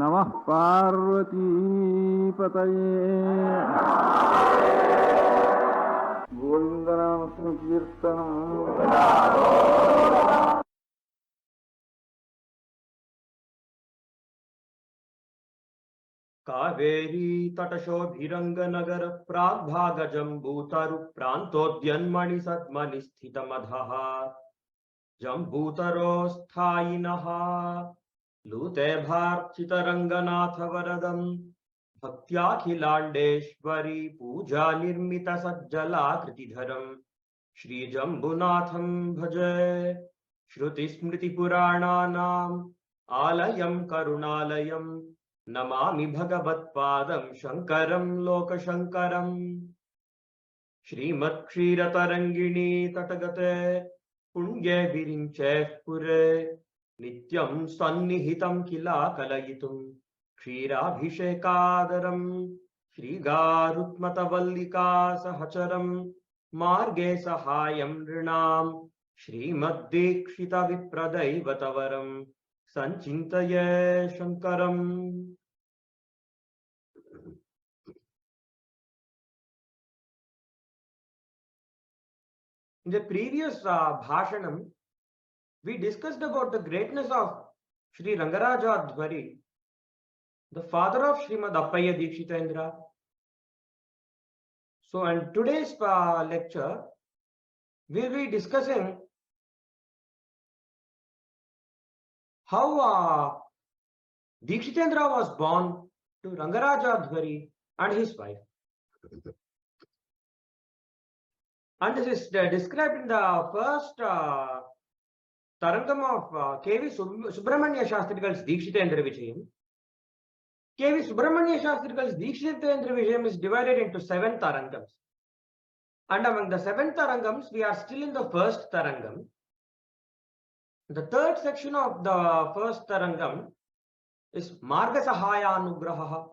Namah Parvati Pataye Govindanam Sankirtanam. Kaveri तटशोभिरंगनगर प्राग्भागजम्बूतरु प्रान्तोद्यन्मणि सद्मनि स्थितमधः जम्बूतरोस्थायिनः लूते भार्चितरङ्गनाथ वरदं भक्त्याखिलाण्डेश्वरी पूजा निर्मित सज्जलाकृतिधरं श्रीजम्बुनाथं भजे श्रुतिस्मृतिपुराणानाम् आलयं करुणालयं नमामि भगवत्पादं शंकरं लोकशंकरं श्रीमत्क्षीरतरंगिणी तटगते पुण्ये विरिञ्चे पुरे नित्यं सन्निहितं किला कलयितुं क्षीराभिषेकादरं श्रीगारुत्मतवल्लिका सहचरं मार्गे सहायं नृणां श्रीमद्दीक्षितविप्रदैवतवरं संचिन्तये शंकरम्. In the previous bhashanam, we discussed about the greatness of Sri Rangaraja Dhwari, the father of Srimad Appayya Dikshitendra. So, in today's lecture, we will be discussing how Dikshitendra was born to Rangaraja Dhwari and his wife. And this is described in the first Tarangam of K.V. Subramanya Shastrigal's Dikshitendra Vijayam. K.V. Subramanya Shastrigal's Dikshitendra Vijayam is divided into 7 Tarangams. And among the 7 Tarangams, we are still in the first Tarangam. The third section of the first Tarangam is Marga Sahaya Anugraha,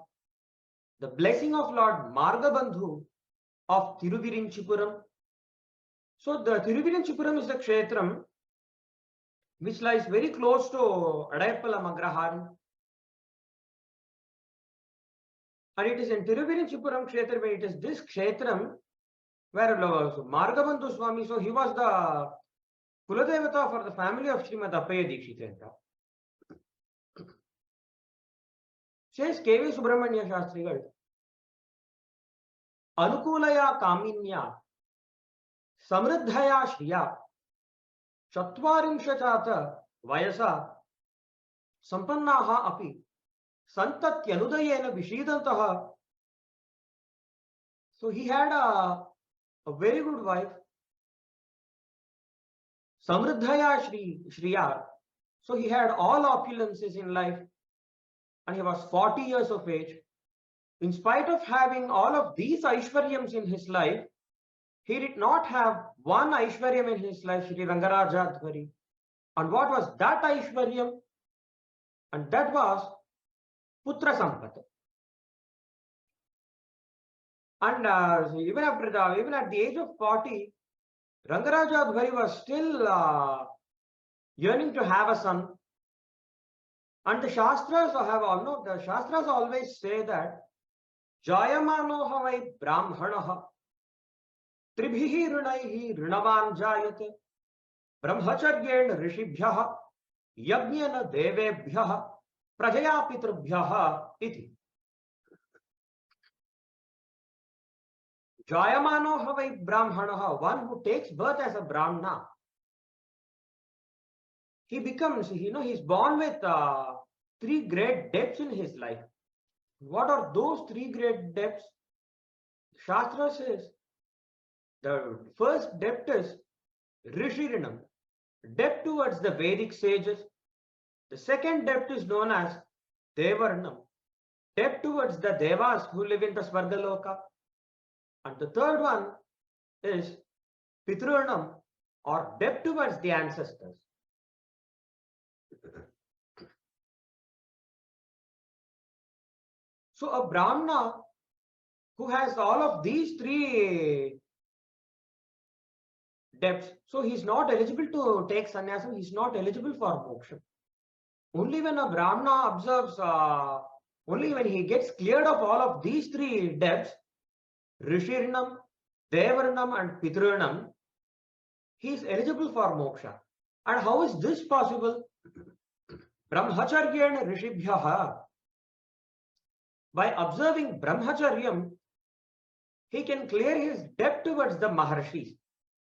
the blessing of Lord Margabandhu of Thiruvirinchipuram. So the Thiruvirinchipuram is the Kshetram which lies very close to Adayappala Magraharam. And it is in Thiruvirinchipuram Kshetram, it is this Kshetram where Margabandhu Swami, so he was the Kuladevata for the family of Srimad Appayya Dikshitendra. Says K.V. Subramanya Shastrigal, Anukulaya Kaminya Samriddhaya Shriya Chatvarimshachata Vayasa Sampannaha Api Santatyanudayena Vishidantaha. So he had a very good wife, Samriddhaya Shriya. So he had all opulences in life and he was 40 years of age. In spite of having all of these Aishwaryams in his life, he did not have one Aishwaryam in his life, Sri Rangaraja Dhwari. And what was that Aishwaryam? And that was Putra Sampata. And even at the age of 40, Rangaraja Dhwari was still yearning to have a son. And the Shastras always say that Jayamano havai brahmanaha Tribhihi runaihi runavan jayate brahmacharyen rishibhyaha yajnana devebhyaha prajaya pitrubhyaha iti. Jayamano havai brahmanaha, one who takes birth as a brahmana, he becomes, he's born with 3 great depths in his life. What are those 3 great depths? Shastra says the first depth is Rishirinam, depth towards the Vedic sages. The second depth is known as Devaranam, depth towards the Devas who live in the Svargaloka. And the third one is Pitrunam, or depth towards the ancestors. So a Brahmana who has all of these 3 depths, so he's not eligible to take sannyasam, he's not eligible for moksha. only when a Brahmana observes, only when he gets cleared of all of these three depths, Rishirnam, Devaranam and Pitrunam, he is eligible for moksha. And how is this possible? Brahmacharyena Rishibhyaha. By observing Brahmacharyam, he can clear his debt towards the Maharshis.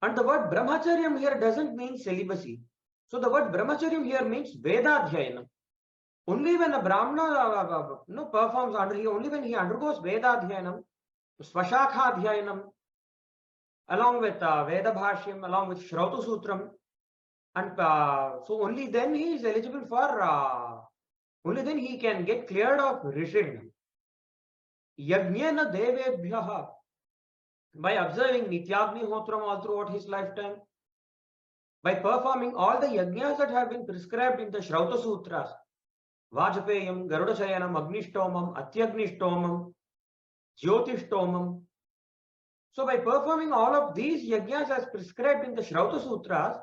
And the word Brahmacharyam here doesn't mean celibacy. So the word Brahmacharyam here means Vedadhyayanam. Only when a Brahmana performs only when he undergoes Vedadhyayanam, Swashakha along with Veda Bhashyam, along with Shrauta Sutram, and so only then he is eligible for, only then he can get cleared of Rishirnam. Yajnena Devebhyaha, by observing Nityagni-hotram all throughout his lifetime, by performing all the yajnas that have been prescribed in the Shrauta Sutras, Vajapayam, Garuda Shayanam, Agnishtomam, Atyagnistomam, Jyotishtomam. So by performing all of these yajnas as prescribed in the Shrauta Sutras,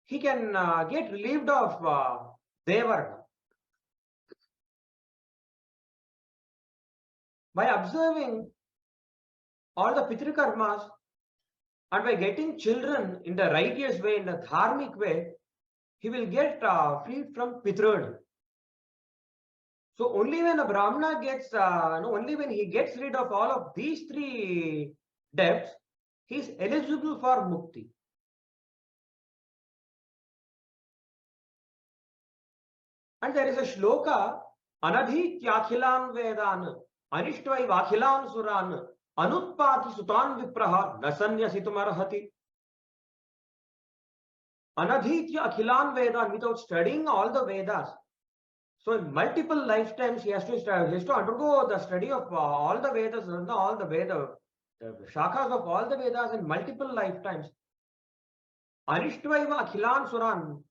he can get relieved of Devarna. By observing all the Pitrikarmas and by getting children in the righteous way, in the dharmic way, he will get freed from Pitrad. So only when a Brahmana gets, only when he gets rid of all of these three debts, he is eligible for mukti. And there is a shloka, Anadhityakhilan Vedan, Anishtvai Vakhilan Suran, Anutpati Sutan Vipraha, Nasanyasitumarhati. Anadhitya Akhilan Vedan, without studying all the Vedas. So in multiple lifetimes he has to undergo the study of all the Vedas, all the Veda, the shakhas of all the Vedas in multiple lifetimes. Anishtvaiva Akhilan Suran,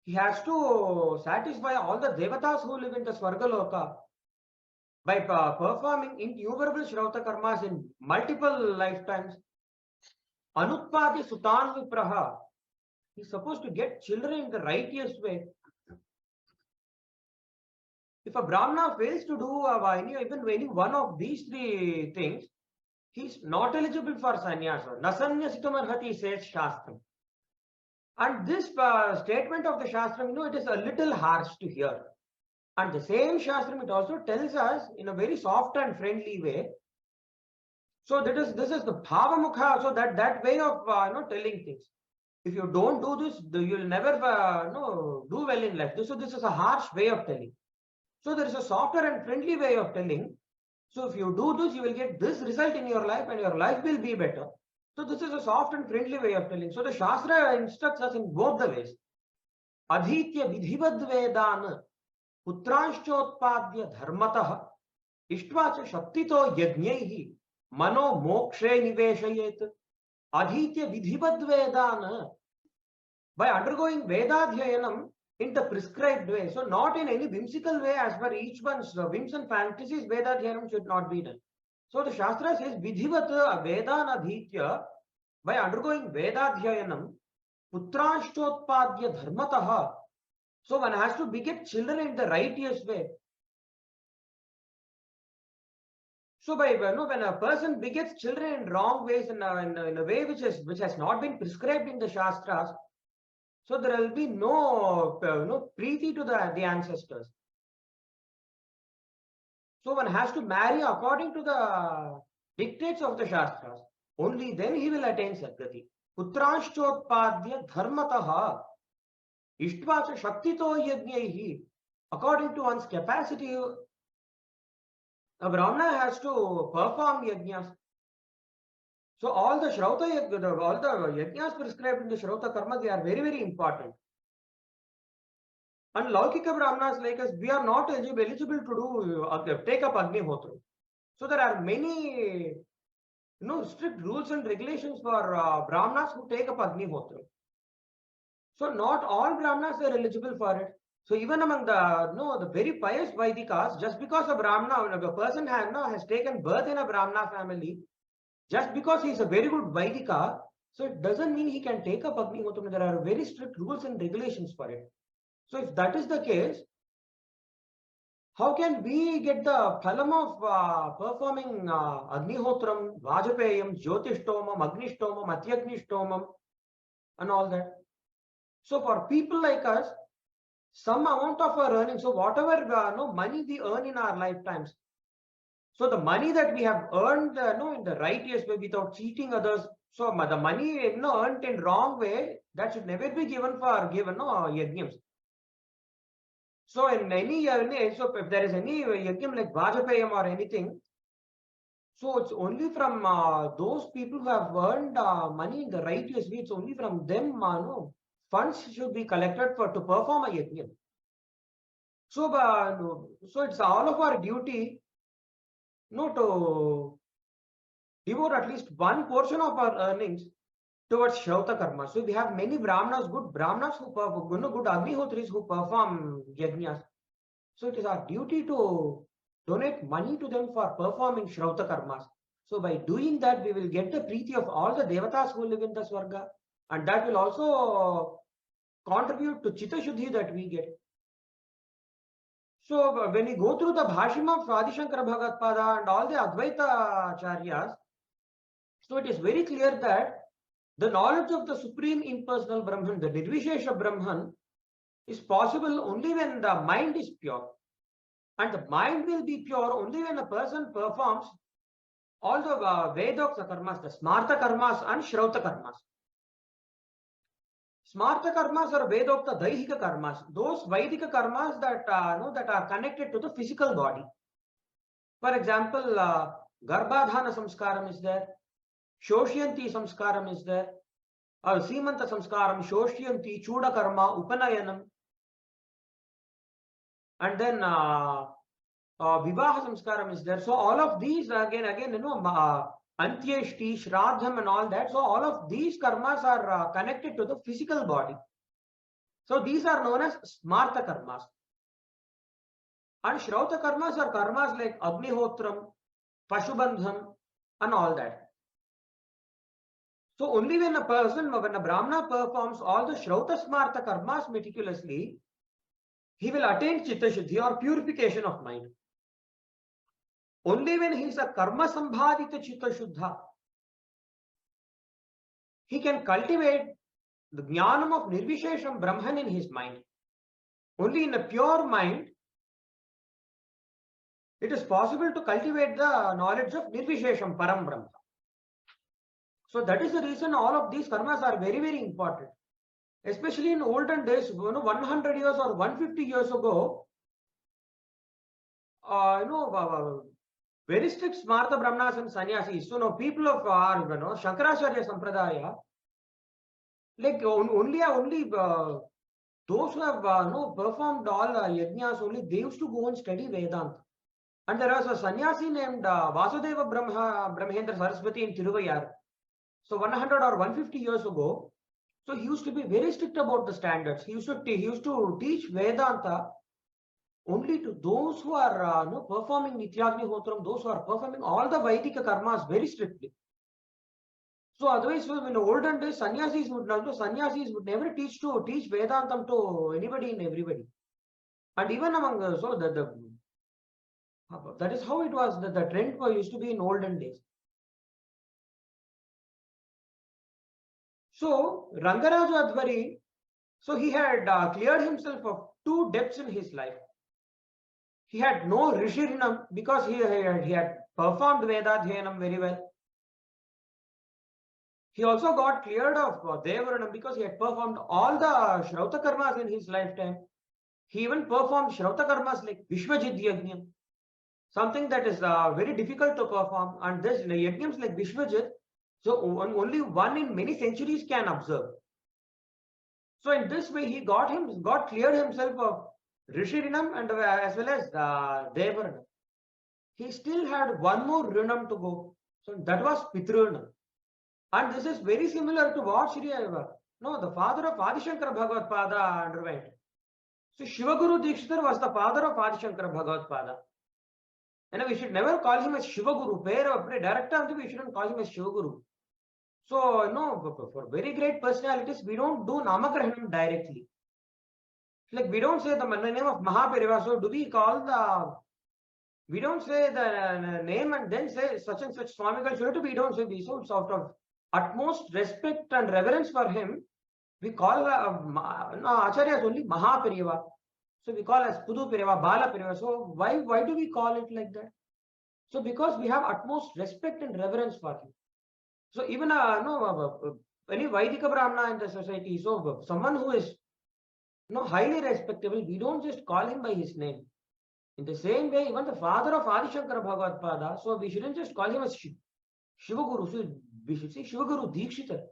he has to satisfy all the devatas who live in the Swargaloka by performing innumerable Shrauta karmas in multiple lifetimes. Anutpati Sutan Vipraha, he is supposed to get children in the righteous way. If a Brahmana fails to do even any one of these three things, he is not eligible for sannyasa. Nasanyasitumarhati says Shastram. And this statement of the Shastram, it is a little harsh to hear. And the same Shastram, it also tells us in a very soft and friendly way. So this is the Bhavamukha, so that way of telling things. If you don't do this, you will never do well in life. This is a harsh way of telling. So there is a softer and friendly way of telling. So if you do this, you will get this result in your life and your life will be better. So this is a soft and friendly way of telling. So the Shastra instructs us in both the ways. Adhitya vidhivad vedan putranschodpadya dharmatah ishtvacha shaktito yajnaihi mano mokshe niveshayet. Adhitya vidhivad vedan, by undergoing Vedadhyayanam in the prescribed way. So not in any whimsical way as per each one's whims and fantasies, Vedadhyayanam should not be done. So the Shastra says, Vidhivat Vedan Adhitya, by undergoing Vedadhyayanam, Putranshtotpadya Dharmataha. So one has to beget children in the righteous way. So by when a person begets children in wrong ways, in a way which has not been prescribed in the Shastras, so there will be no preeti to the ancestors. So one has to marry according to the dictates of the Shastras. Only then he will attain Sadgati. Putranshtotpadya dharmataha ishtvacha shaktito yajnaihi. According to one's capacity, a Brahmana has to perform yajnas. So all the yajnas prescribed in the Shrauta karma, they are very, very important. And Laukika Brahmanas like us, we are not eligible to take up Agnihotra. So there are many strict rules and regulations for Brahmanas who take up Agnihotra. So not all Brahmanas are eligible for it. So even among the very pious Vaidikas, just because a Brahmana, a person has taken birth in a Brahmana family, just because he is a very good Vaidika, So it doesn't mean he can take up Agnihotram. There are very strict rules and regulations for it. So if that is the case, how can we get the phalam of performing Agnihotram, Vajapayam, Jyotishtomam, Agnishtomam, Atyagnistomam and all that? So for people like us, some amount of our earning, so whatever money we earn in our lifetimes, so the money that we have earned in the right way without cheating others, so the money earned in wrong way, that should never be given yajnams. So in any so if there is any yajnam like Vajapayam or anything, so it's only from those people who have earned money in the right way. It's only from them funds should be collected to perform a yajnam. So so it's all of our duty to devote at least one portion of our earnings towards Shrauta karma. So we have many Brahmanas, good Brahmanas who perform, good Agnihotris who perform yajnas. So it is our duty to donate money to them for performing Shrauta karmas. So by doing that, we will get the preeti of all the devatas who live in the Swarga, and that will also contribute to Chitta Shuddhi that we get. So when we go through the Bhasham of Adi Shankara Bhagavatpada and all the Advaita Acharyas, so it is very clear that the knowledge of the Supreme Impersonal Brahman, the Nirvishesha Brahman, is possible only when the mind is pure. And the mind will be pure only when a person performs all the Vedokta karmas, the Smarta karmas and Shrauta karmas. Smarta karmas or Vedokta Daihika karmas, those Vaidika karmas that that are connected to the physical body. For example, Garbhadhana Samskaram is there, Shoshyanti Samskaram is there, Simanta Samskaram, Shoshyanti, Chuda Karma, Upanayanam, and then Vivaha Samskaram is there. So all of these again, Antyeshti, Shraddham and all that. So all of these karmas are connected to the physical body. So these are known as Smarta karmas. And Shrauta karmas are karmas like Agnihotram, Pashubandham and all that. So only when a Brahmana performs all the Shrauta Smarta karmas meticulously, he will attain Chitta Shuddhi or purification of mind. Only when he is a Karma Sambhadita Chitta Shuddha, he can cultivate the Jnanam of Nirvishesham Brahman in his mind. Only in a pure mind, it is possible to cultivate the knowledge of Nirvishesham Param Brahma. So that is the reason all of these karmas are very, very important. Especially in olden days, 100 years or 150 years ago, very strict Smarta Brahmanas and Sannyasis. So now people of our, Shankaracharya Sampradaya, like only those who have performed all yajnas, only they used to go and study Vedanta. And there was a sannyasi named Vasudeva Brahmendra Saraswati in Thiruvayar. So 100 or 150 years ago, so he used to be very strict about the standards. He used to teach Vedanta only to those who are performing Nityagni-hotram, those who are performing all the Vaidika karmas very strictly. So otherwise, in the olden days, sannyasis would never teach Vedantam to anybody and everybody. And even among that is how it was. The trend used to be in olden days. So Rangaraju Advari, so he had cleared himself of two debts in his life. He had no Rishirinam because he had performed Vedadhyanam very well. He also got cleared of Devaranam because he had performed all the Shrauta karmas in his lifetime. He even performed Shrauta karmas like Vishwajit Yajnam, something that is very difficult to perform. And this Yajnams like Vishwajit, so only one in many centuries can observe. So in this way, he got cleared himself of Rishirinam and as well as Devaranam. He still had one more Rinam to go. So that was Pitranam. And this is very similar to what the father of Adi Shankara Bhagavatpada underwent. So Shivaguru Dikshitendra was the father of Adi Shankara Bhagavatpada. And we should never call him as Shivaguru. Director, we shouldn't call him as Shivaguru. So, for very great personalities, we don't do Namagrahanam directly. Like we don't say the name of Mahaperiva. So do we call we don't say the name and then say such and such Swamigal Shuratu. We don't say this. So it's out of utmost respect and reverence for him. We call Acharyas only Mahaperiva. So we call as Pudu Periva, Bala Periva. So why do we call it like that? So because we have utmost respect and reverence for him. So even any Vaidika Brahmana in the society, so someone who is highly respectable, we don't just call him by his name. In the same way, even the father of Adi Shankara Bhagavad-pada, so we shouldn't just call him as Shivaguru. So we should say Shivaguru Dikshitendra.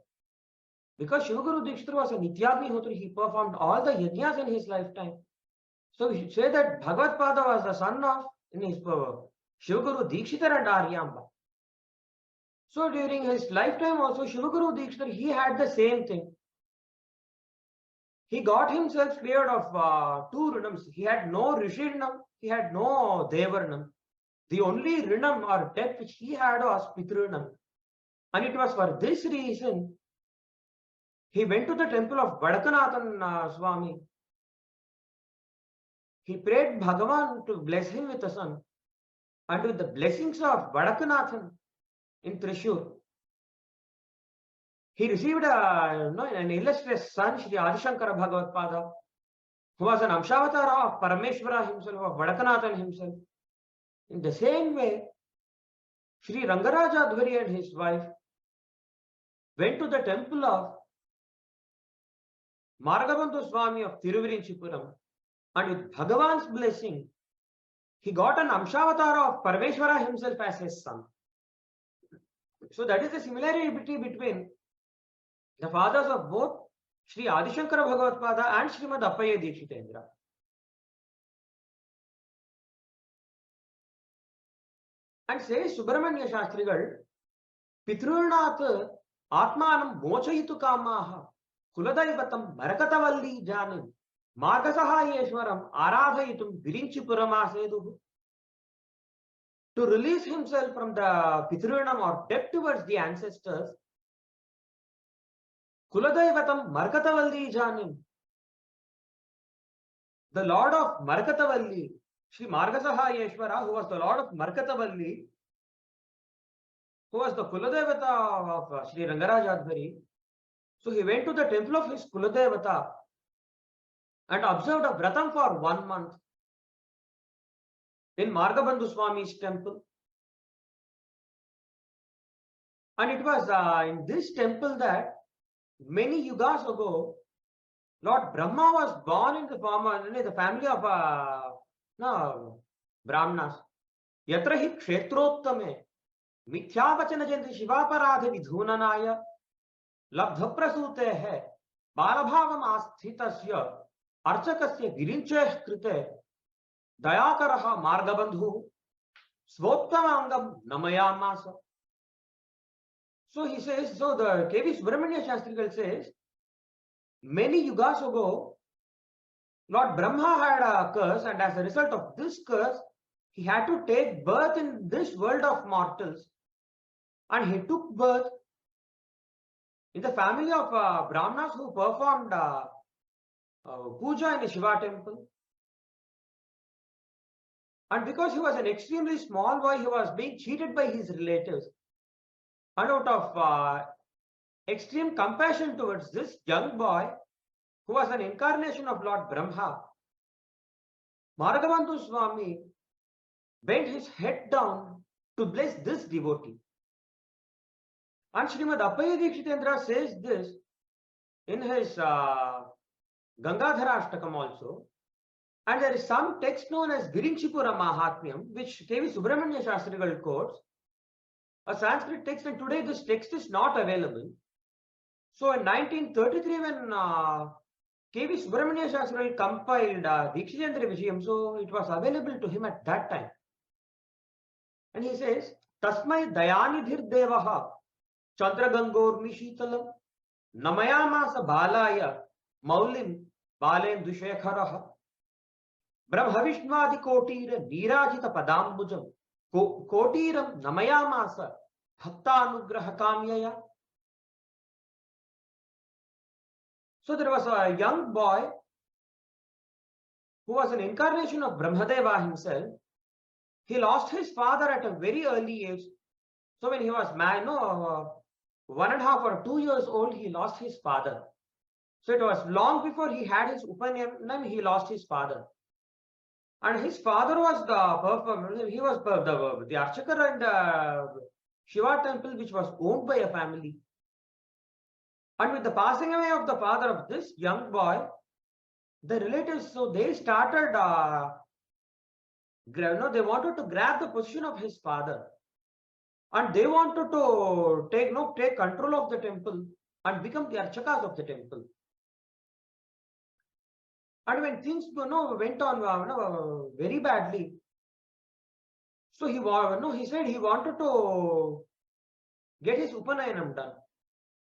Because Shivaguru Dikshitendra was a Nityagnihotra, he performed all the yajnas in his lifetime. So we should say that Bhagavad-pada was the son of Shivaguru Dikshitendra and Aryamba. So during his lifetime also, Shivaguru Dikshitendra, he had the same thing. He got himself cleared of two rinams. He had no Rishi rinam, he had no Devaranam. The only rinam or debt which he had was Pitrinam. And it was for this reason he went to the temple of Vadakanathan Swami. He prayed Bhagavan to bless him with a son. And with the blessings of Vadakanathan in Trichy, he received an illustrious son, Sri Adi Shankara Bhagavad-pada, who was an Amshavatara of Parameshwara himself, of Vadakanathan himself. In the same way, Sri Rangarajadhvari and his wife went to the temple of Margabandhu Swami of Thiruvananthapuram, and with Bhagavan's blessing, he got an Amshavatara of Parameshwara himself as his son. So that is the similarity between the fathers of both Sri Adi Shankara Bhagavad-pada and Srimad Appayya Dikshitendra. And says Subramanya Shastrigal, Pitrunat Atmanam Mochayitu Kamaha Kuladaivatam Marakatavalli Janim Margasahayeshwaram Aradhayitum Virinchipuramasedu. To release himself from the Pitrunam or debt towards the ancestors, Kuladaivatam Markatavalli Janim, the Lord of Markatavalli, Sri Margasahayeshwara, who was the Lord of Markatavalli, who was the Kuladevata of Sri Rangarajadhvari. So he went to the temple of his Kuladevata and observed a vratam for 1 month in Margabandhu Swami's temple. And it was in this temple that many yugas ago, Lord Brahma was born in the family of Brahmanas. Yatra hi kshetrottame mithyavachana janti shivaparadha vidhunanaya labdha prasute hai balabhavam asthitasya archakasya virincheh krite dayakaraha margabandhu svottamangam namayamasa. So he says, so the K.V. Subramanya Shastrigal says, many yugas ago, Lord Brahma had a curse, and as a result of this curse, he had to take birth in this world of mortals. And he took birth in the family of Brahmanas who performed puja in a Shiva temple. And because he was an extremely small boy, he was being cheated by his relatives. And out of extreme compassion towards this young boy, who was an incarnation of Lord Brahma, Margabandhu Swami bent his head down to bless this devotee. And Srimad Appayya Dikshitendra says this in his Gangadhara Ashtakam also. And there is some text known as Virinchipura Mahatmyam, which K.V. Subramanya Shastrigal quotes, a Sanskrit text, and today this text is not available. So in 1933, when K.V. Subramanya Shastrigal compiled Dikshitendra Vijayam, so it was available to him at that time. And he says, Tasmai Dayanidhir Devaha Chandra Gangormi Shitalam Namayamasa Balaya Maulim Balen Dushekharaha Brahmavishwadi Kotira Nirajita Padambujam Kotiram Namayamasa Bhakta Anugraha Kamyaya. So there was a young boy who was an incarnation of Brahmadeva himself. He lost his father at a very early age. So when he was 1.5 or 2 years old, he lost his father. So it was long before he had his Upanyanam, he lost his father. And his father was the Archaka and the Shiva temple, which was owned by a family. And with the passing away of the father of this young boy, the relatives, so they started, they wanted to grab the position of his father. And they wanted to take control of the temple and become the Archakas of the temple. And when things went on very badly, so he said he wanted to get his Upanayanam done.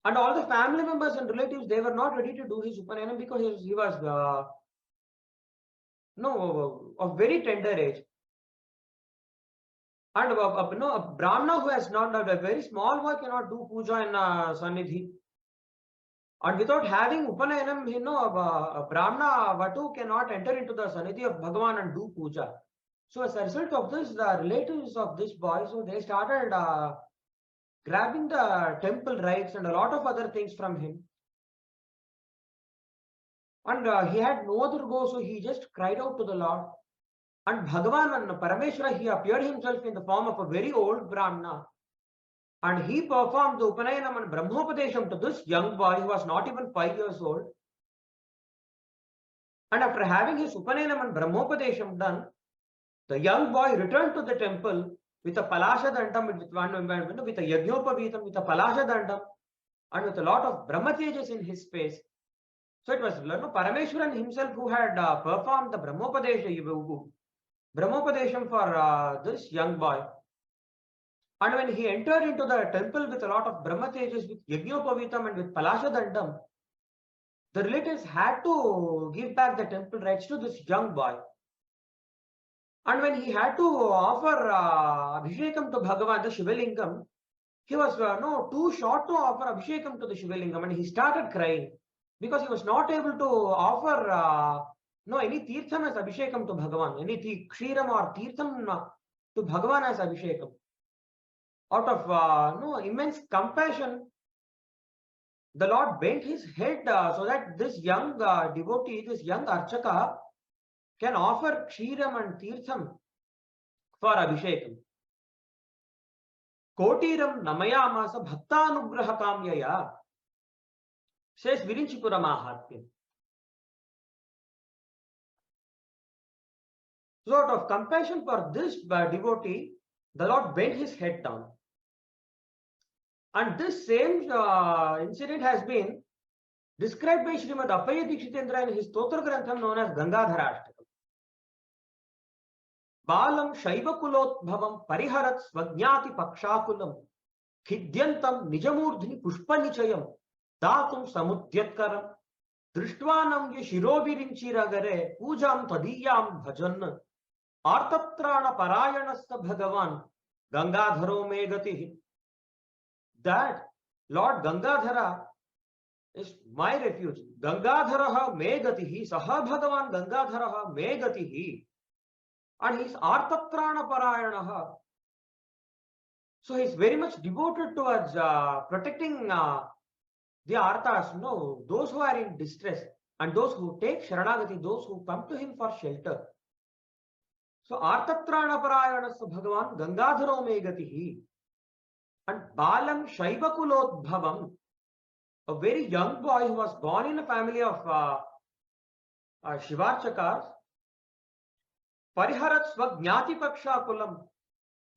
And all the family members and relatives, they were not ready to do his Upanayanam because he was of very tender age. And a Brahmana who has not done, a very small boy cannot do puja in Sannidhi. And without having Upanayanam, a Brahmana Vatu cannot enter into the Sannidhi of Bhagavan and do puja. So as a result of this, the relatives of this boy, so they started grabbing the temple rights and a lot of other things from him. And he had no other go, so he just cried out to the Lord. And Bhagavan and Parameshwara, he appeared himself in the form of a very old Brahmana. And he performed the Upanayanam and Brahmopadesham to this young boy who was not even 5 years old. And after having his Upanayanam and Brahmopadesham done, the young boy returned to the temple with a Palasha Dandam, with a Yajnopavitam, with a Palasha Dandam, and with a lot of Brahmatejas in his face. So it was Parameshwaran himself who had performed the Brahmopadesham for this young boy. And when he entered into the temple with a lot of Brahmatejas, with Yajnopavitam and with Palasha Dandam, the relatives had to give back the temple rights to this young boy. And when he had to offer Abhishekam to Bhagavan, the Shivalingam, he was too short to offer Abhishekam to the Shivalingam, and he started crying because he was not able to offer any Tirtham as Abhishekam to Bhagavan, any Kshiram or Tirtham to Bhagavan as Abhishekam. Out of immense compassion, the Lord bent his head so that this young devotee, this young Archaka, can offer Kshiram and Tirtham for Abhishekam. Kotiram Namayamasa Bhaktanugraha Kamyaya, says Virinchipura Mahatmya. So out of compassion for this devotee, the Lord bent his head down. And this same incident has been described by Srimad Appayya Dikshitendra in his Stotra Grantham known as Gangadharashtakam. Balam Shaivakulotbhavam Pariharat Svajnati Pakshakulam Khidyantam Nijamurdhini Pushpanichayam Datum Samudyatkaram Drishtvanam Yashirovirinchiragare Pujam Tadiyam Bhajan Artatrana Parayanasta Bhagavan Gangadharo Megatihi. That Lord Gangadhara is my refuge. Gangadharaha Megatihi, Saha Bhagavan Gangadharaha Megatihi. And he is Artatrana Parayanaha. So he is very much devoted towards protecting the Arthas, those who are in distress and those who take Sharanagati, those who come to him for shelter. So Artatrana Parayanasa Bhagavan Gangadharo Megatihi. And Balam Shaivakulotbhavam, a very young boy who was born in a family of Shivarchakas, Pariharat Svajnati Pakshakulam,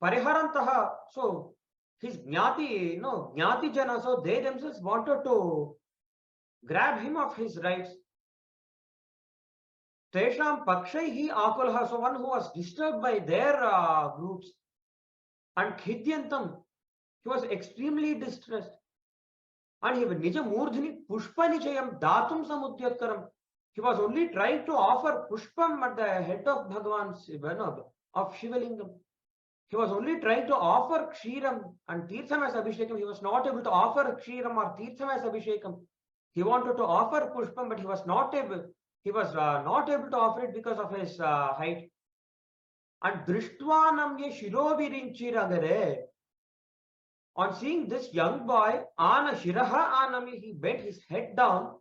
Pariharantaha, so his Jnati, Jnati Jana, so they themselves wanted to grab him of his rights. Tesham Pakshaihi Akulha, so one who was disturbed by their groups. And Khidyantam, he was extremely distressed. And he was Nijamurdhini Pushpanichayam Datum Samudyatkaram. He was only trying to offer Pushpam at the head of Bhagavan's of Shivalingam. He was only trying to offer Kshiram and Tirtham as Abhishekam. He was not able to offer Kshiram or Tirtham as Abhishekam. He wanted to offer Pushpam, but he was not able. He was not able to offer it because of his height. And Drishtvanamye Shirovirinchi Ragare. On seeing this young boy, Ana Shiraha Anami, he bent his head down.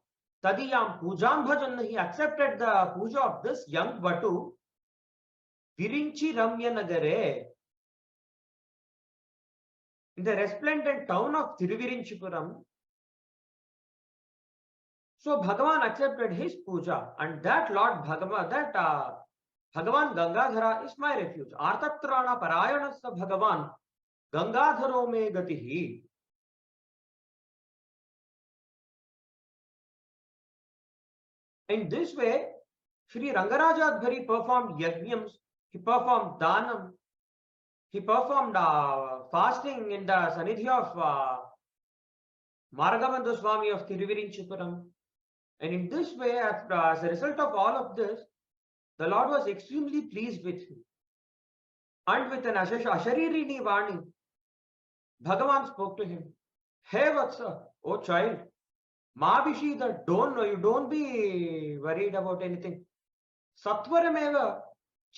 Tadiyam Pujam Bhajan, he accepted the puja of this young Vatu. Virinchi Ramya Nagare. In the resplendent town of Thiruvirinchipuram. So Bhagavan accepted his puja, and that Lord Bhagavan, that Bhagavan Gangadhara is my refuge. Artatrana Parayanasa Bhagavan Gangadharo me gatihi. In this way, Sri Rangarajadhari performed yajnams, he performed dhanam, he performed fasting in the Sanidhi of Margavandhu Swami of Thiruvirinchipuram. And in this way, as a result of all of this, the Lord was extremely pleased with him. And with an Asharirini Vani, Bhagavan spoke to him, Hey Vatsa, oh child, Ma Bishida, don't be worried about anything. Satvarameva,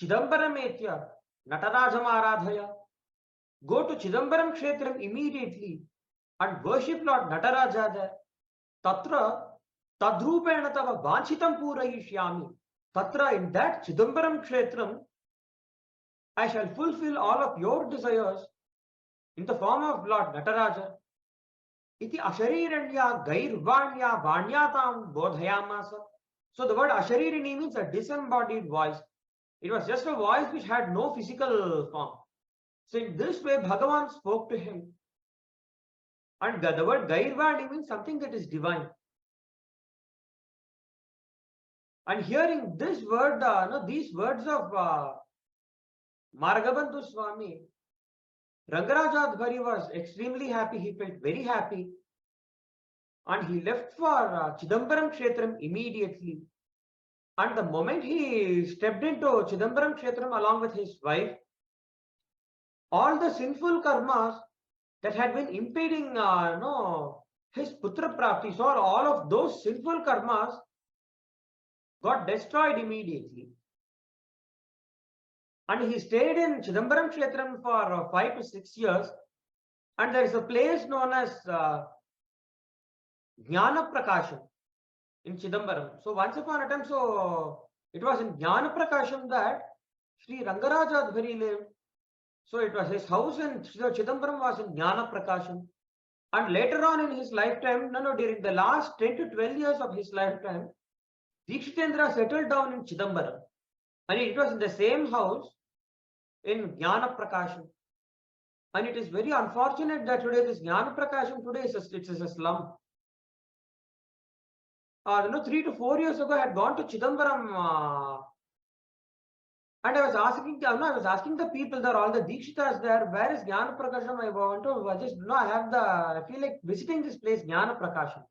Chidambaram Natarajam Aradhaya. Go to Chidambaram Kshetram immediately and worship Lord Nataraja there. Tatra Tadrupena tava vanchitam purayishyami. Tatra, in that Chidambaram Kshetram, I shall fulfill all of your desires in the form of Lord Nataraja. Iti ashariranya gairvanya vanyatam bodhayamasa. So the word asharirini means a disembodied voice. It was just a voice which had no physical form. So in this way, Bhagavan spoke to him. And the word gairvani means something that is divine. And hearing this word, these words of Margavandhu Swami, Rangarajadhari was extremely happy. He felt very happy. And he left for Chidambaram Kshetram immediately. And the moment he stepped into Chidambaram Kshetram along with his wife, all the sinful karmas that had been impeding his putra prapti, so all of those sinful karmas got destroyed immediately. And he stayed in Chidambaram Kshetram for 5 to 6 years. And there is a place known as Jnana Prakasham in Chidambaram. So once upon a time, so it was in Jnana Prakasham that Sri Rangarajadhari lived. So it was his house in Chidambaram was in Jnana Prakasham. And later on in his lifetime, during the last 10 to 12 years of his lifetime, Dikshitendra settled down in Chidambaram. And it was in the same house in Jnana Prakasham. And it is very unfortunate that today this Jnana Prakasham today is a slum. 3 to 4 years ago, I had gone to Chidambaram and I was asking the people there, all the Dikshitas there, where is Jnana Prakasham? I feel like visiting this place, Jnana Prakasham.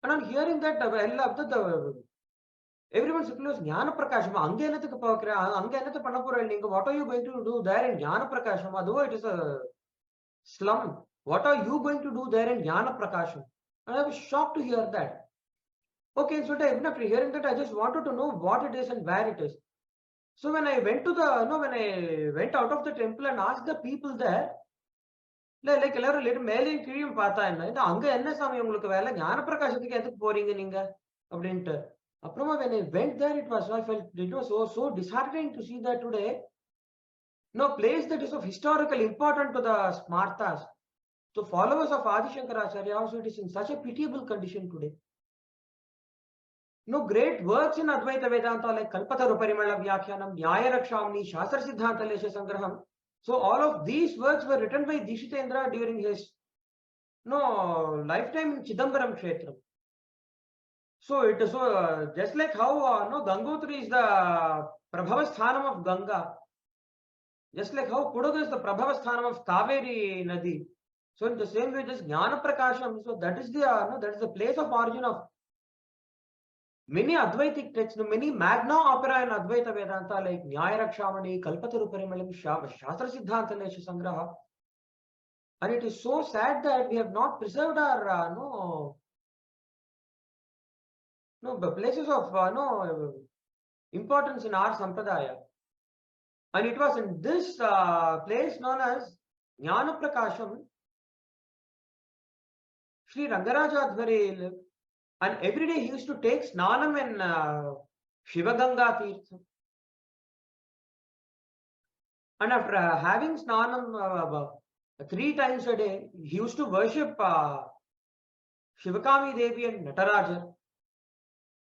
And on hearing that, everyone said, Jnana Prakasham, what are you going to do there in Jnana Prakasham? Although it is a slum, what are you going to do there in Jnana Prakasham? And I was shocked to hear that. Okay, so after hearing that, I just wanted to know what it is and where it is. So when I went to when I went out of the temple and asked the people there, like later mailing kiyum paatha enna anga enna sami ungalku vela jnana prakashathukku edukku poringa neenga அப்படின்ட்டு அப்புறமா when I went there, I felt it was so disheartening to see that today no place that is of historical importance to the smartas, to followers of Adi Shankara Acharya, also it is in such a pitiable condition today. No great works in Advaita Vedanta like Kalpataru Parimala Vyakaranam, Jaya Rakshamni, Shastra Siddhanta Lesha Sangraham. So all of these works were written by Dikshitendra during his lifetime in Chidambaram Kshetram. So it is just like how Gangotri is the Prabhavasthanam of Ganga, just like how Kudaga is the Prabhavasthanam of Kaveri Nadi. So in the same way, this Jnana Prakasham, so that is the place of origin of many Advaitic texts, many magna opera in Advaita Vedanta like Nyaya Rakshamani, Kalpataru Parimalam, Shastra Siddhanta Lesha Sangraha. And it is so sad that we have not preserved our the places of importance in our sampradaya. And it was in this place known as Jnana Prakasham, Sri Rangarajadhvari lived, and every day he used to take snanam in Shivaganga Tirtha. And after having snanam 3 times a day, he used to worship Shivakami Devi and Nataraja.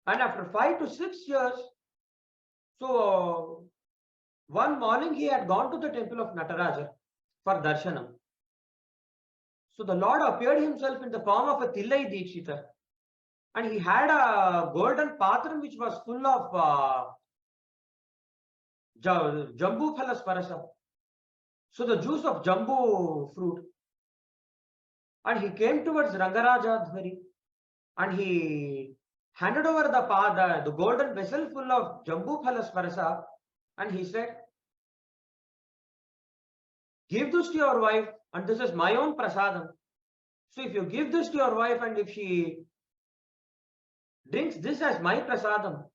And after 5 to 6 years, so one morning he had gone to the temple of Nataraja for darshanam. So the Lord appeared himself in the form of a Tillai Dikshita, and he had a golden patram which was full of jambu phalas parasa, so the juice of jambu fruit. And he came towards Rangarajadhvari and he handed over the golden vessel full of jambu phalas parasa, and he said, "Give this to your wife, and this is my own prasadam. So if you give this to your wife and if she drinks this as my prasadam,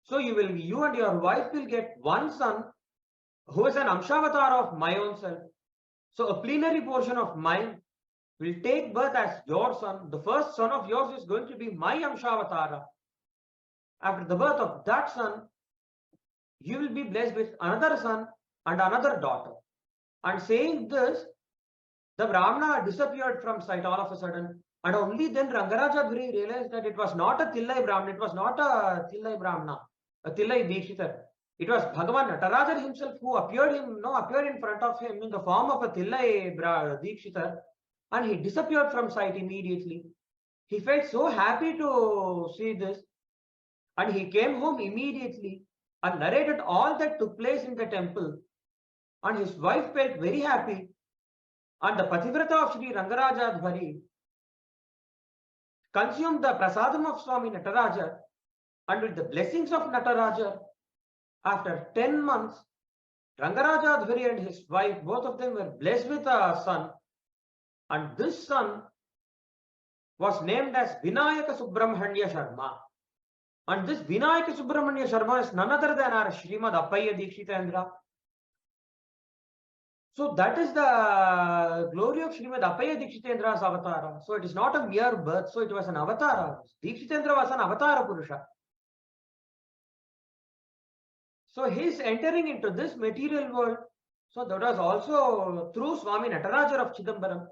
so you and your wife will get one son who is an Amshavatar of my own self. So a plenary portion of mine will take birth as your son. The first son of yours is going to be my Amshavatara. After the birth of that son, you will be blessed with another son and another daughter." And saying this, the Brahmana disappeared from sight all of a sudden. And only then Rangarajadhvari realized that it was not a Tillai Brahmana, it was not a Tillai Brahmana, a Tillai Dikshita. It was Bhagavan Natarajan himself who appeared in front of him in the form of a Tillai Dikshita, and he disappeared from sight immediately. He felt so happy to see this, and he came home immediately and narrated all that took place in the temple. And his wife felt very happy. And the Pativrata of Sri Rangarajadhvari consumed the prasadam of Swami Nataraja, and with the blessings of Nataraja, after 10 months, Rangarajadhvari and his wife, both of them were blessed with a son. And this son was named as Vinayaka Subramanya Sharma. And this Vinayaka Subramanya Sharma is none other than our Srimad Appayya Dikshitendra. So that is the glory of Srimad Appayya Dikshitendra's avatara. So it is not a mere birth, so it was an avatara. Dikshitendra was an avatara Purusha. So his entering into this material world, so that was also through Swami Nataraja of Chidambaram.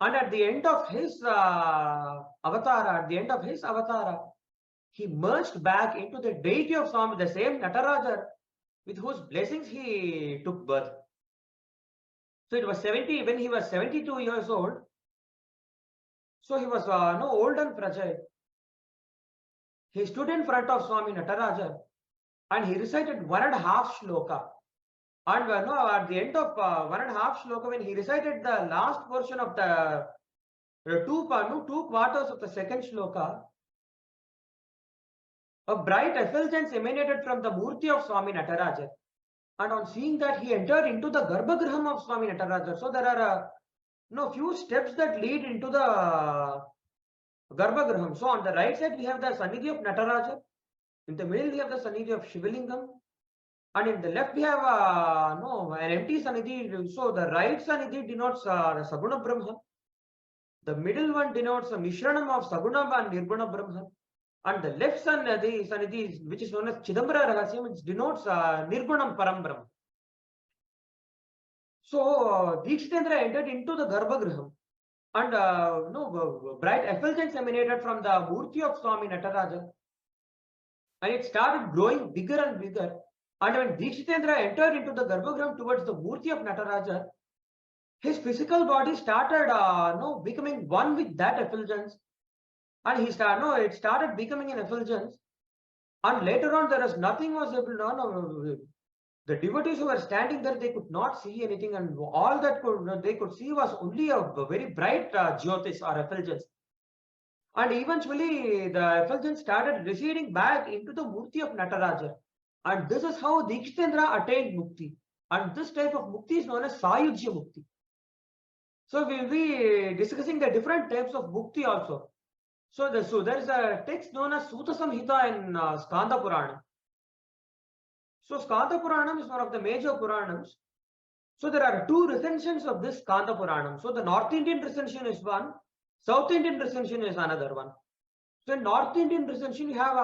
And at the end of his avatara, he merged back into the deity of Swami, the same Nataraja, with whose blessings he took birth. So it was when he was 72 years old. So he was old and fragile. He stood in front of Swami Nataraja and he recited 1.5 shloka. And at the end of 1.5 shloka, when he recited the last portion of the two quarters of the second shloka, a bright effulgence emanated from the murti of Swami Nataraja. And on seeing that, he entered into the Garbhagraham of Swami Nataraja. So there are few steps that lead into the Garbhagraham. So on the right side, we have the Sannidhi of Nataraja. In the middle, we have the Sannidhi of Shivalingam. And in the left, we have an empty Sannidhi. So the right Sannidhi denotes Saguna Brahma. The middle one denotes a Mishranam of Saguna and Nirguna Brahma. And the left Sannidhi, which is known as Chidambara Rahasyam, which denotes Nirgunam Param Brahma. So Dikshitendra entered into the Garbhagraham, and bright effulgence emanated from the murti of Swami Nataraja, and it started growing bigger and bigger. And when Dikshitendra entered into the Garbhagraham towards the murti of Nataraja, his physical body started becoming one with that effulgence. And it started becoming an effulgence. And later on, the devotees who were standing there, they could not see anything, and all that they could see was only a very bright jyotis or effulgence. And eventually, the effulgence started receding back into the murti of Nataraja. And this is how Dikshitendra attained mukti. And this type of mukti is known as Sayujya mukti. So we will be discussing the different types of mukti also. So there is a text known as Suta Samhita in Skanda Purana. So Skanda Puranam is one of the major Puranams. So there are two recensions of this Skanda Puranam. So the North Indian recension is one, South Indian recension is another one. So in North Indian recension you have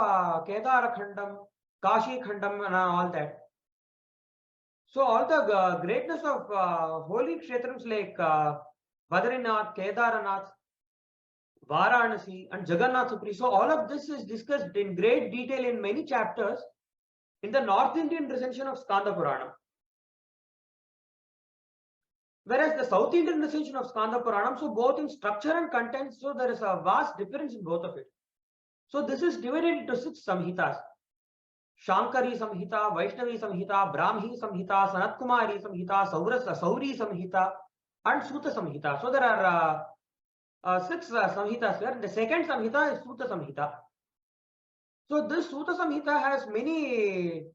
Kedara Khandam, Kashi Khandam and all that. So all the greatness of holy kshetrams like Badrinath, Kedaranath, Varanasi and Jagannatha. So all of this is discussed in great detail in many chapters in the North Indian recension of Skanda Purana. Whereas the South Indian recension of Skanda Puranam, so both in structure and content, so there is a vast difference in both of it. So this is divided into 6 Samhitas. Shankari Samhita, Vaishnavi Samhita, Brahmi Samhita, Sanatkumari Samhita, Sauri Samhita and Suta Samhita. So there are 6 Samhitas here. The second Samhita is Suta Samhita. So this Suta Samhita has many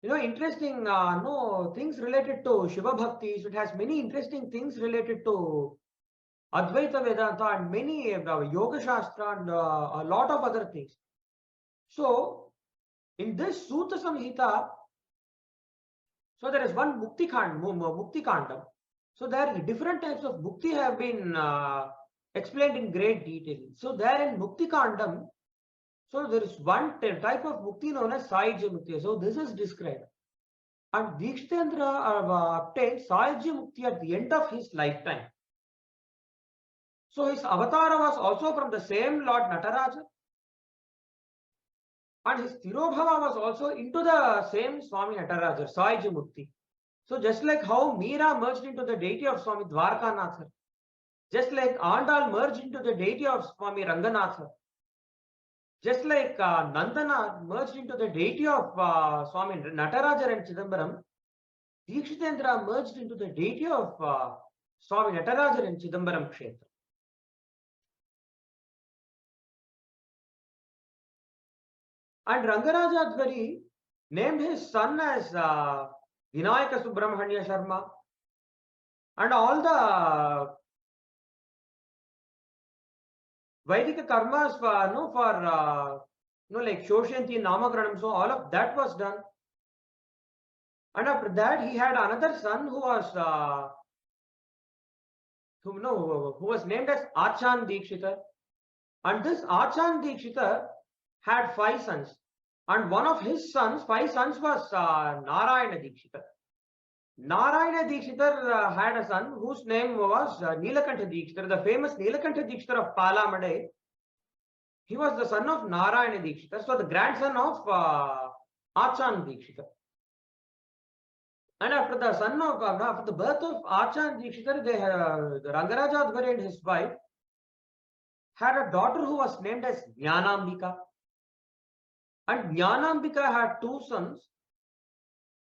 interesting things related to Shiva Bhakti. So it has many interesting things related to Advaita Vedanta and many Yoga Shastra and a lot of other things. So in this Suta Samhita, so there is one Mukti Kandam. So there are different types of Mukti have been explained in great detail. So there in Mukti Kandam, so there is one type of Mukti known as Sahyajya Mukti. So this is described. And Dikshitendra obtained Sahyajya Mukti at the end of his lifetime. So his avatar was also from the same Lord Nataraja. And his Tirobhava was also into the same Swami Nataraja, Sahyajya Mukti. So just like how Meera merged into the deity of Swami Dwarkanatha, just like Andal merged into the deity of Swami Ranganatha, just like Nandana merged into the deity of Swami Nataraja and Chidambaram, Dikshitendra merged into the deity of Swami Nataraja and Chidambaram Kshetra. And Rangaraja Advari named his son as Vinayaka Subramanya Sharma, and all the Vaidika karmas for like Shoshanti, Namakranam, so all of that was done. And after that, he had another son who was named as Achan Dikshitar. And this Achan Dikshitar had 5 sons. And one of his sons, 5 sons, was Narayana Dikshitar. Narayana Dikshitar had a son whose name was Nilakantha Dikshitar, the famous Nilakantha Dikshitar of Palamade. He was the son of Narayana Dikshitar, so the grandson of Achan Dikshitar. And after the birth of Achan Dikshitar, Rangaraja Advari and his wife had a daughter who was named as Jnanambika. And Jnanambika had 2 sons.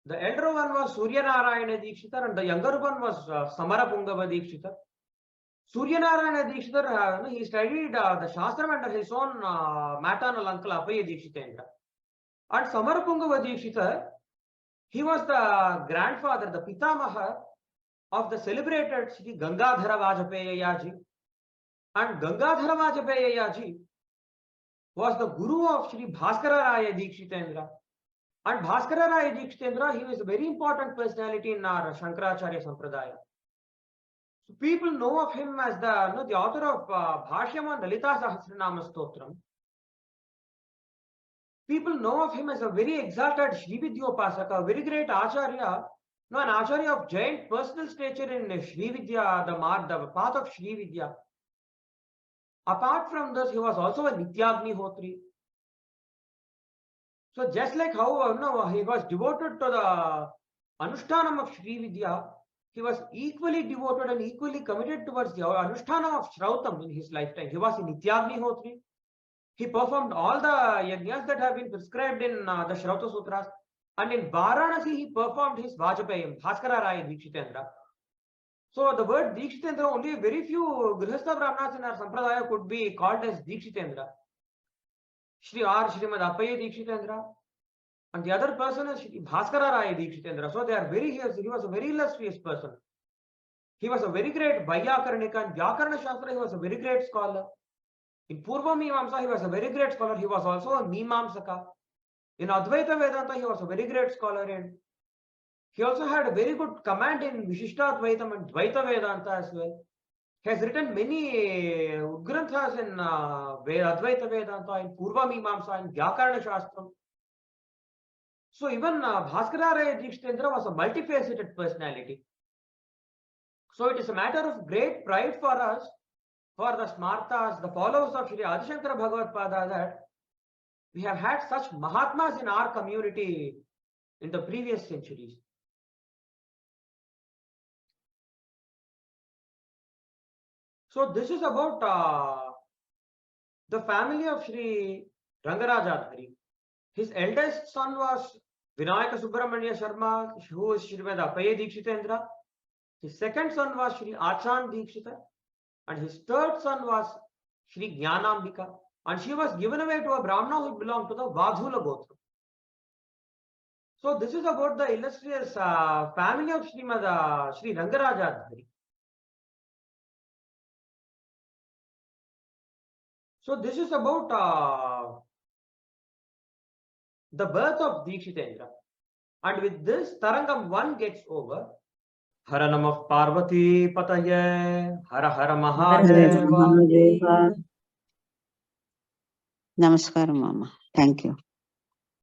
The elder one was Surya Narayana Dikshitar and the younger one was Samarapungava Dikshitar. Surya Narayana Dikshitar, he studied the Shastram under his own maternal uncle Appayya Dikshitendra. And Samarapungava Dikshitar, he was the grandfather, the Pitamaha of the celebrated Sri Gangadhara Vajapayya. And Gangadhara Vajapayya was the guru of Sri Bhaskara Raya Dikshitendra. And Bhaskara Raya Dikshitendra, he was a very important personality in our Shankaracharya Sampradaya. So people know of him as the author of Bhashyam Lalita Sahasranama Stotram. People know of him as a very exalted Srividyopasaka, a very great Acharya, an Acharya of giant personal stature in Srividya, the path of Srividya. Apart from this, he was also a Nityagnihotri. So just like how he was devoted to the Anushtanam of Srividya, he was equally devoted and equally committed towards the Anushtanam of Shrautam in his lifetime. He was a Nityagnihotri. He performed all the yajnas that have been prescribed in the Shrauta Sutras. And in Varanasi, he performed his Vajapayam, Bhaskara Raya Dikshitendra. So the word Dikshitendra, only very few Grihastha Brahmanas in our Sampradaya could be called as Dikshitendra. Srimad Appayya Dikshitendra. And the other person is Bhaskara Raya Dikshitendra. So he was a very illustrious person. He was a very great Vyakaranika and Vyakarana Shastra, he was a very great scholar. In Purva Mimamsa, he was a very great scholar. He was also a Mimamsaka. In Advaita Vedanta, he was a very great scholar, and he also had a very good command in Vishishtadvaitam and Dvaita Vedanta as well. He has written many granthas in Advaita Vedanta, in Purva Mimamsa, in Vyakaranam Shastram. So even Bhaskararaya Dikshitendra was a multifaceted personality. So it is a matter of great pride for us, for the Smartas, the followers of Sri Adi Shankara Bhagavad Pada, that we have had such Mahatmas in our community in the previous centuries. So this is about the family of Sri Rangarajadhari. His eldest son was Vinayaka Subramanya Sharma, who is Srimad Appayya Dikshitendra. His second son was Sri Achan Dikshita, and his third son was Sri Jnanambika, and she was given away to a Brahmana who belonged to the Vadhula Gotra. So this is about the illustrious family of Sri Rangarajadhari. So this is about the birth of Dikshitendra. And with this, Tarangam 1 gets over. Hara Namah Parvati Pataye, Hara Hara Mahadeva. Namaskaram, Mama. Thank you.